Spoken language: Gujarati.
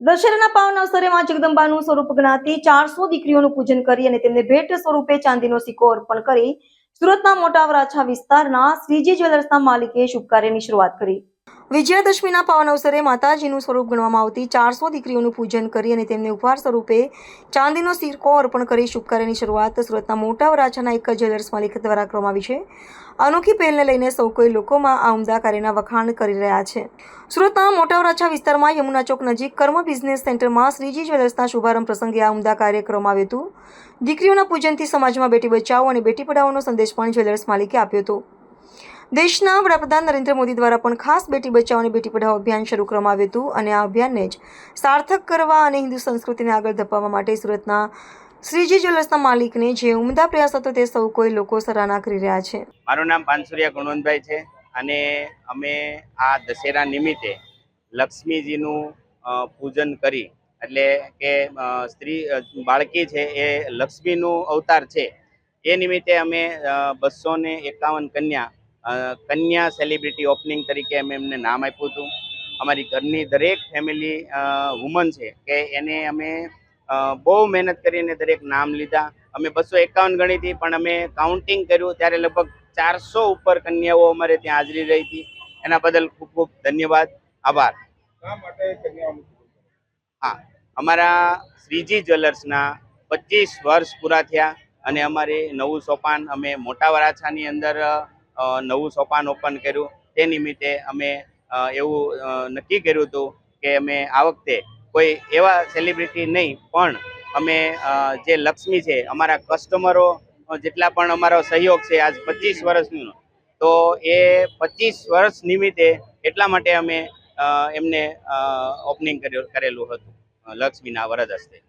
દશેરાના પાવન અવસરે માં જગદંબાનું સ્વરૂપ ગણાતી 400 દીકરીઓનું પૂજન કરી અને તેમને ભેટ સ્વરૂપે ચાંદીનો સિક્કો અર્પણ કરી સુરતના મોટા વરાછા વિસ્તારના શ્રીજી જ્વેલર્સના માલિકે શુભ કાર્યની શરૂઆત કરી। વિજયાદશમીના પાવન અવસરે માતાજીનું સ્વરૂપ ગણવામાં આવતી 400 દીકરીઓનું પૂજન કરી અને તેમને ઉપહાર સ્વરૂપે ચાંદીનો સિક્કો અર્પણ કરી શુભ કાર્યની શરૂઆત સુરતના મોટા વરાછાના એક જ્વેલર્સ માલિક દ્વારા કરવામાં આવી છે। અનોખી પહેલને લઈને સૌ કોઈ લોકોમાં આ ઉમદા કાર્યના વખાણ કરી રહ્યા છે। સુરતના મોટા વરાછા વિસ્તારમાં યમુના ચોક નજીક કર્મ બિઝનેસ સેન્ટરમાં શ્રીજી જ્વેલર્સના શુભારંભ પ્રસંગે આ ઉમદા કાર્ય કરવામાં આવ્યો હતો। દીકરીઓના પૂજનથી સમાજમાં બેટી બચાવો અને બેટી પઢાઓનો સંદેશ પણ જ્વેલર્સ માલિકે આપ્યો હતો। દેશના વડાપ્રધાન નરેન્દ્ર મોદી દ્વારા પણ ખાસ બેટી બચાવો અને બેટી પઢાઓ અભિયાન શરૂ કરવામાં આવ્યું હતું અને આ અભિયાનને જ સાર્થક કરવા અને હિન્દુ સંસ્કૃતિને આગળ ધપાવવા માટે સુરતના શ્રીજી જ્વેલર્સના માલિકને જે ઉમદા પ્રયાસ હતો તે સૌ કોઈ લોકો સરાહના કરી રહ્યા છે। મારું નામ પાનસુરિયા ગુણવંતભાઈ છે અને અમે આ દશેરા નિમિત્તે લક્ષ્મીજીનું પૂજન કરી એટલે કે સ્ત્રી બાળકી છે એ લક્ષ્મીનું અવતાર છે એ નિમિત્તે અમે 251 કન્યા સેલિબ્રિટી ઓપનિંગ તરીકે અમે એમને નામ આપ્યું હતું। અમારી ઘરની દરેક ફેમિલી વુમન છે કે એને અમે બહુ મહેનત કરીને દરેક નામ લીધા। અમે 251 ગણી હતી પણ અમે કાઉન્ટિંગ કર્યું ત્યારે લગભગ 400 ઉપર કન્યાઓ અમારે ત્યાં હાજરી રહી હતી। એના બદલ ખૂબ ખૂબ ધન્યવાદ, આભાર। હા, અમારા શ્રીજી જ્વેલર્સના 25 વર્ષ પૂરા થયા અને અમારે નવું સોપાન અમે મોટા વરાછાની અંદર નવું સોપાન ઓપન કર્યું। તે નિમિત્તે અમે એવું નક્કી કર્યું હતું કે અમે આ વખતે કોઈ એવા સેલિબ્રિટી નહીં પણ અમે જે લક્ષ્મી છે અમારા કસ્ટમરો જેટલા પણ અમારો સહયોગ છે આજ 25 વર્ષનો, તો એ 25 વર્ષ નિમિત્તે એટલા માટે અમે એમને ઓપનિંગ કરેલું હતું લક્ષ્મીના વરદ હસ્તે।